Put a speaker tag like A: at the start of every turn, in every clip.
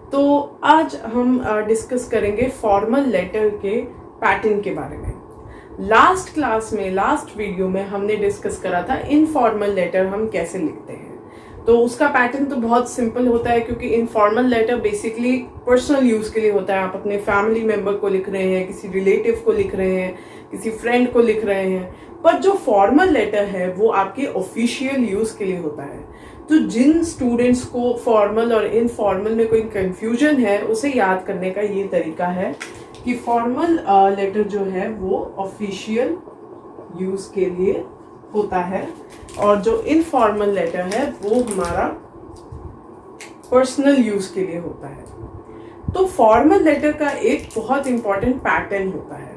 A: तो आज हम डिस्कस करेंगे फॉर्मल लेटर के पैटर्न के बारे में। लास्ट क्लास में, लास्ट वीडियो में हमने डिस्कस करा था इनफॉर्मल लेटर हम कैसे लिखते हैं। तो उसका पैटर्न तो बहुत सिंपल होता है, क्योंकि informal letter basically personal use के लिए होता है। आप अपने फैमिली मेंबर को लिख रहे हैं, किसी रिलेटिव को लिख रहे हैं, किसी फ्रेंड को लिख रहे हैं। पर जो फॉर्मल लेटर है वो आपके ऑफिशियल यूज के लिए होता है। तो जिन स्टूडेंट्स को फॉर्मल और इनफॉर्मल में कोई कंफ्यूजन है, उसे याद करने का ये तरीका है कि फॉर्मल लेटर जो है वो ऑफिशियल यूज के लिए होता है, और जो इनफॉर्मल लेटर है वो हमारा पर्सनल यूज के लिए होता है। तो फॉर्मल लेटर का एक बहुत इंपॉर्टेंट पैटर्न होता है।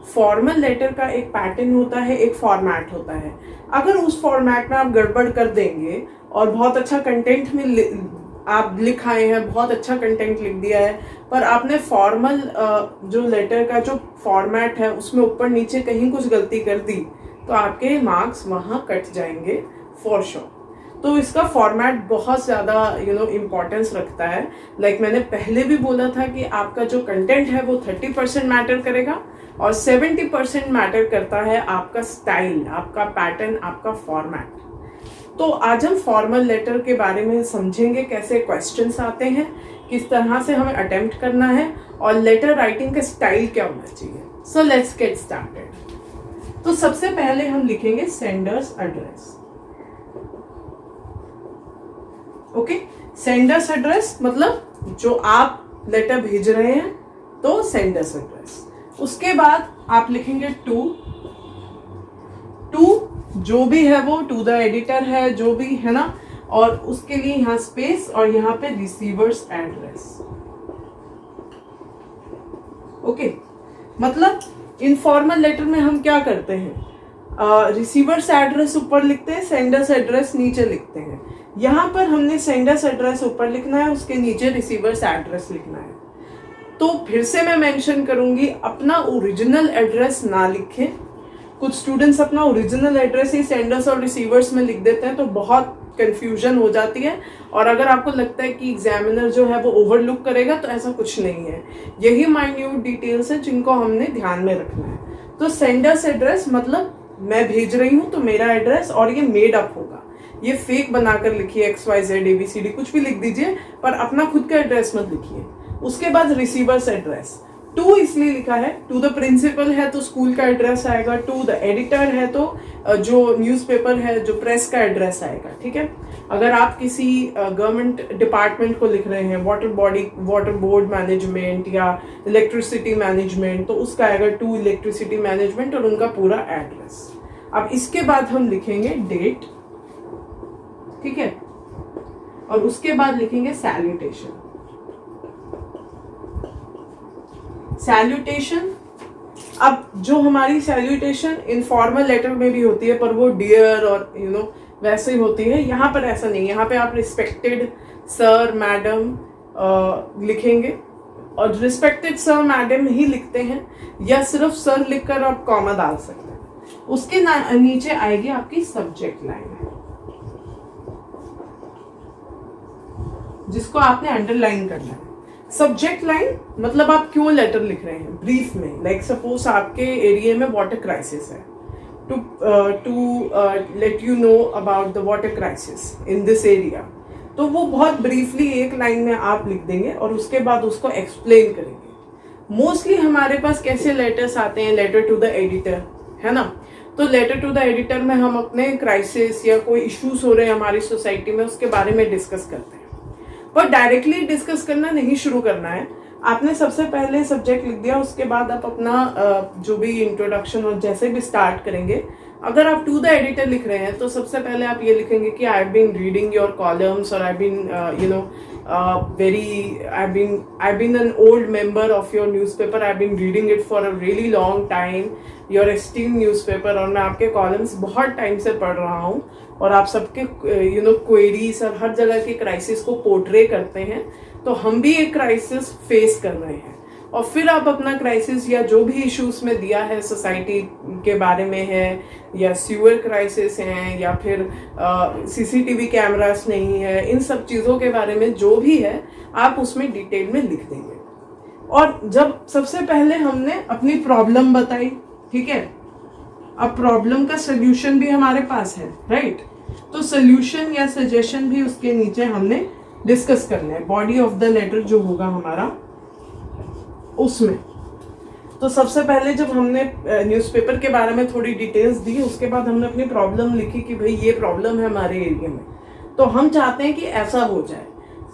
A: फॉर्मल लेटर का एक पैटर्न होता है, एक फॉर्मेट होता है। अगर उस फॉर्मेट में आप गड़बड़ कर देंगे और बहुत अच्छा कंटेंट में आप लिख आए हैं, बहुत अच्छा कंटेंट लिख दिया है, पर आपने फॉर्मल जो लेटर का जो फॉर्मेट है उसमें ऊपर नीचे कहीं कुछ गलती कर दी, तो आपके मार्क्स वहां कट जाएंगे फॉर श्योर। तो इसका फॉर्मेट बहुत ज़्यादा इम्पोर्टेंस रखता है। लाइक मैंने पहले भी बोला था कि आपका जो कंटेंट है वो 30% मैटर करेगा और 70% मैटर करता है आपका स्टाइल, आपका पैटर्न, आपका फॉर्मेट। तो आज हम फॉर्मल लेटर के बारे में समझेंगे, कैसे क्वेश्चंस आते हैं, किस तरह से हमें अटेम्प्ट करना है, और लेटर राइटिंग का स्टाइल क्या होना चाहिए। So let's get started. तो सबसे पहले हम लिखेंगे sender's address. Okay, sender's address मतलब जो आप लेटर भेज रहे हैं, तो सेंडर्स एड्रेस। उसके बाद आप लिखेंगे टू जो भी है वो टू द एडिटर है, जो भी है ना, और उसके लिए यहाँ स्पेस और यहाँ पे रिसीवर्स एड्रेस। ओके, मतलब इनफॉर्मल लेटर में हम क्या करते हैं, रिसीवर्स एड्रेस ऊपर लिखते हैं, सेंडर्स एड्रेस नीचे लिखते हैं। यहाँ पर हमने सेंडर्स एड्रेस ऊपर लिखना है, उसके नीचे रिसीवर्स एड्रेस लिखना है। तो फिर से मैं मेंशन करूंगी, अपना ओरिजिनल एड्रेस ना लिखें। कुछ स्टूडेंट्स अपना ओरिजिनल एड्रेस ही सेंडर्स और रिसीवर्स में लिख देते हैं, तो बहुत कंफ्यूजन हो जाती है। और अगर आपको लगता है कि एग्जामिनर जो है वो ओवरलुक करेगा, तो ऐसा कुछ नहीं है। यही माइन्यूट डिटेल्स है जिनको हमने ध्यान में रखना है। तो सेंडर्स एड्रेस मतलब मैं भेज रही हूँ तो मेरा एड्रेस, और ये मेड अप होगा, ये फेक बनाकर लिखिए, XYZ ABCD कुछ भी लिख दीजिए, पर अपना खुद का एड्रेस मत लिखिए। उसके बाद रिसीवर्स एड्रेस, टू इसलिए लिखा है, टू द प्रिंसिपल है तो स्कूल का एड्रेस आएगा, टू द एडिटर है तो जो न्यूज़पेपर है, जो प्रेस का एड्रेस आएगा। ठीक है, अगर आप किसी गवर्नमेंट डिपार्टमेंट को लिख रहे हैं, वाटर बोर्ड मैनेजमेंट या इलेक्ट्रिसिटी मैनेजमेंट, तो उसका आएगा टू इलेक्ट्रिसिटी मैनेजमेंट और उनका पूरा एड्रेस। अब इसके बाद हम लिखेंगे डेट, ठीक है, और उसके बाद लिखेंगे सैल्यूटेशन। सैल्यूटेशन, अब जो हमारी सैल्यूटेशन इनफॉर्मल लेटर में भी होती है, पर वो डियर और वैसे ही होती है। यहाँ पर ऐसा नहीं, यहाँ पे आप रिस्पेक्टेड सर मैडम लिखेंगे, और रिस्पेक्टेड सर मैडम ही लिखते हैं, या सिर्फ सर लिखकर आप कॉमा डाल सकते हैं। उसके नीचे आएगी आपकी सब्जेक्ट लाइन, जिसको आपने अंडरलाइन करना है। सब्जेक्ट लाइन मतलब आप क्यों लेटर लिख रहे हैं ब्रीफ में। लाइक सपोज आपके एरिया में वाटर क्राइसिस है, to let you know about the water crisis in this area, तो वो बहुत ब्रीफली एक लाइन में आप लिख देंगे और उसके बाद उसको एक्सप्लेन करेंगे। मोस्टली हमारे पास कैसे लेटर्स आते हैं, लेटर टू द एडिटर, है ना। तो लेटर टू द एडिटर में हम अपने क्राइसिस या कोई इश्यूज हो रहे हैं हमारी सोसाइटी में, उसके बारे में डिस्कस करते हैं। पर डायरेक्टली डिस्कस करना नहीं शुरू करना है। आपने सबसे पहले सब्जेक्ट लिख दिया, उसके बाद आप अपना जो भी इंट्रोडक्शन और जैसे भी स्टार्ट करेंगे, अगर आप टू द एडिटर लिख रहे हैं तो सबसे पहले आप ये लिखेंगे कि I have been reading your columns, और I have been an old member of your newspaper, I have been reading it for a really long time, your esteem newspaper, और मैं आपके कॉलम्स बहुत टाइम से पढ़ रहा हूँ, और आप सबके क्वेरीज और हर जगह के क्राइसिस को पोर्ट्रे करते हैं। तो हम भी एक क्राइसिस फेस कर रहे हैं, और फिर आप अपना क्राइसिस या जो भी इश्यूज में दिया है सोसाइटी के बारे में है, या सीवर क्राइसिस हैं, या फिर सीसीटीवी कैमरास नहीं है, इन सब चीज़ों के बारे में जो भी है आप उसमें डिटेल में लिख देंगे। और जब सबसे पहले हमने अपनी प्रॉब्लम बताई, ठीक है, अब प्रॉब्लम का सोल्यूशन भी हमारे पास है, राइट, तो सोल्यूशन या सजेशन भी उसके नीचे हमने डिस्कस करना है, बॉडी ऑफ द लेटर जो होगा हमारा उसमें। तो सबसे पहले जब हमने न्यूज़पेपर के बारे में थोड़ी डिटेल्स दी, उसके बाद हमने अपनी प्रॉब्लम लिखी कि भाई ये प्रॉब्लम है हमारे एरिया में, तो हम चाहते हैं कि ऐसा हो जाए,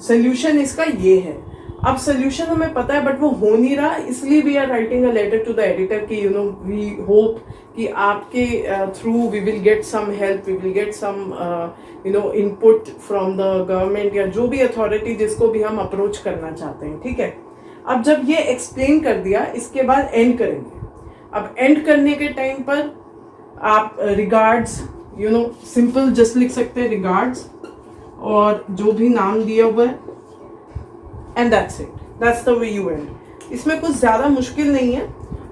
A: सोल्यूशन इसका ये है। अब सोल्यूशन हमें पता है बट वो हो नहीं रहा, इसलिए we are writing a letter to the editor कि वी होप कि आपके through we will get some help, we will get some input from the government या जो भी अथॉरिटी जिसको भी हम अप्रोच करना चाहते हैं, ठीक है। अब जब ये एक्सप्लेन कर दिया, इसके बाद एंड करेंगे। अब एंड करने के टाइम पर आप रिगार्ड्स सिंपल जस्ट लिख सकते हैं, रिगार्ड्स और जो भी नाम दिया हुआ है, and that's it, that's the way you and. इसमें कुछ ज़्यादा मुश्किल नहीं है,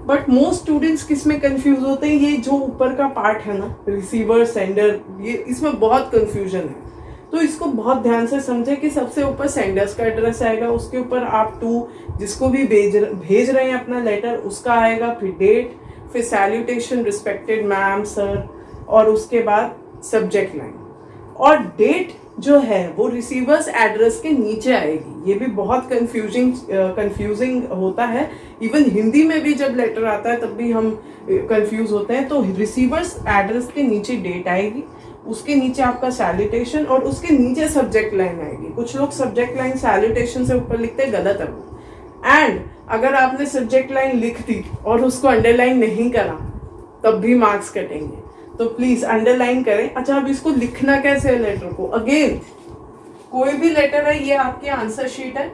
A: बट मोस्ट स्टूडेंट्स किस में कंफ्यूज होते हैं, ये जो ऊपर का पार्ट है ना, रिसीवर सेंडर, ये इसमें बहुत कंफ्यूजन है। तो इसको बहुत ध्यान से समझे कि सबसे ऊपर सेंडर्स का एड्रेस आएगा, उसके ऊपर आप टू जिसको भी भेज रहे हैं अपना लेटर उसका आएगा, फिर डेट, फिर सैल्यूटेशन रिस्पेक्टेड मैम सर, और उसके बाद सब्जेक्ट लाइन। और डेट जो है वो रिसीवर्स एड्रेस के नीचे आएगी। ये भी बहुत कंफ्यूजिंग होता है, इवन हिंदी में भी जब लेटर आता है तब भी हम कंफ्यूज होते हैं। तो रिसीवर्स एड्रेस के नीचे डेट आएगी, उसके नीचे आपका सैल्यूटेशन और उसके नीचे सब्जेक्ट लाइन आएगी। कुछ लोग सब्जेक्ट लाइन सैल्यूटेशन से ऊपर लिखते हैं, गलत है वो। एंड अगर आपने सब्जेक्ट लाइन लिख दी और उसको अंडरलाइन नहीं करा तब भी मार्क्स कटेंगे, तो प्लीज अंडरलाइन करें। अच्छा, अब इसको लिखना कैसे है लेटर को? अगेन कोई भी लेटर है, ये आपकी आंसर शीट है,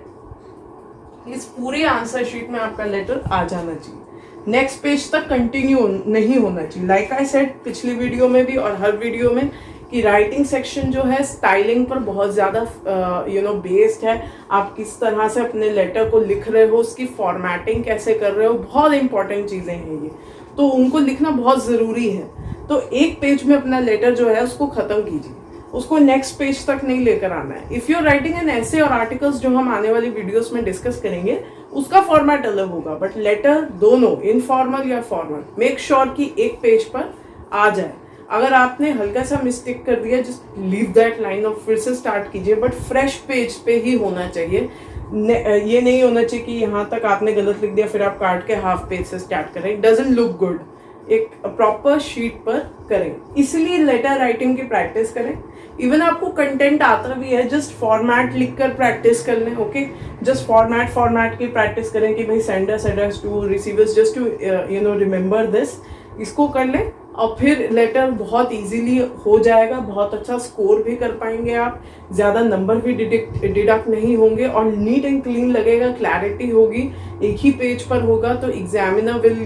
A: इस पूरी आंसर शीट में आपका लेटर आ जाना चाहिए, नेक्स्ट पेज तक कंटिन्यू नहीं होना चाहिए। लाइक आई सेड पिछली वीडियो में भी और हर वीडियो में कि राइटिंग सेक्शन जो है स्टाइलिंग पर बहुत ज़्यादा बेस्ड है। आप किस तरह से अपने लेटर को लिख रहे हो, उसकी फॉर्मेटिंग कैसे कर रहे हो, बहुत इंपॉर्टेंट चीज़ें हैं ये, तो उनको लिखना बहुत ज़रूरी है। तो एक पेज में अपना लेटर जो है उसको ख़त्म कीजिए, उसको नेक्स्ट पेज तक नहीं लेकर आना है। If you are writing an essay और आर्टिकल्स जो हम आने वाली वीडियोस में डिस्कस करेंगे, उसका फॉर्मेट अलग होगा, बट लेटर दोनों इनफॉर्मल या फॉर्मल मेक श्योर कि एक पेज पर आ जाए। अगर आपने हल्का सा मिस्टेक कर दिया, जस्ट लीव दैट लाइन और फिर से स्टार्ट कीजिए, बट फ्रेश पेज पे ही होना चाहिए। ये नहीं होना चाहिए कि यहाँ तक आपने गलत लिख दिया फिर आप काट के हाफ पेज से स्टार्ट करें, इट डजंट लुक गुड। एक प्रॉपर शीट पर करें, इसलिए लेटर राइटिंग की प्रैक्टिस करें। इवन आपको कंटेंट आता भी है, जस्ट फॉर्मेट लिखकर प्रैक्टिस कर लें, ओके। जस्ट फॉर्मेट की प्रैक्टिस करें कि भाई sender's address to receiver's, just to remember this, इसको कर लें और फिर लेटर बहुत इजीली हो जाएगा। बहुत अच्छा स्कोर भी कर पाएंगे आप, ज़्यादा नंबर भी डिडक्ट नहीं होंगे और नीट एंड क्लीन लगेगा, क्लैरिटी होगी, एक ही पेज पर होगा, तो examiner will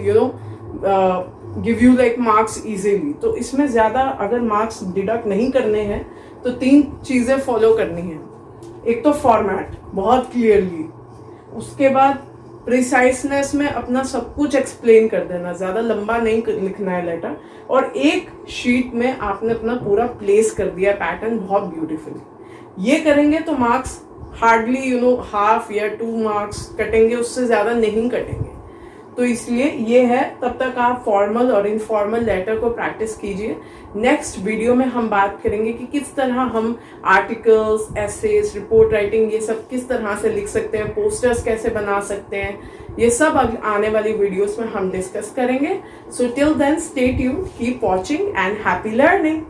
A: give you like marks easily. तो इसमें ज़्यादा अगर मार्क्स डिडक्ट नहीं करने हैं तो 3 चीज़ें फॉलो करनी है। एक तो फॉर्मेट बहुत क्लियरली, उसके बाद प्रिसाइसनेस में अपना सब कुछ एक्सप्लेन कर देना, ज़्यादा लंबा नहीं लिखना है लेटर, और एक शीट में आपने अपना पूरा प्लेस कर दिया पैटर्न बहुत ब्यूटीफुली। ये करेंगे तो मार्क्स हार्डली हाफ या 2 मार्क्स कटेंगे, उससे ज़्यादा नहीं कटेंगे। तो इसलिए ये है, तब तक आप फॉर्मल और इनफॉर्मल लेटर को प्रैक्टिस कीजिए। नेक्स्ट वीडियो में हम बात करेंगे कि किस तरह हम आर्टिकल्स, एसेज, रिपोर्ट राइटिंग ये सब किस तरह से लिख सकते हैं, पोस्टर्स कैसे बना सकते हैं, ये सब आने वाली वीडियोस में हम डिस्कस करेंगे। So till then stay tuned, keep watching and happy learning.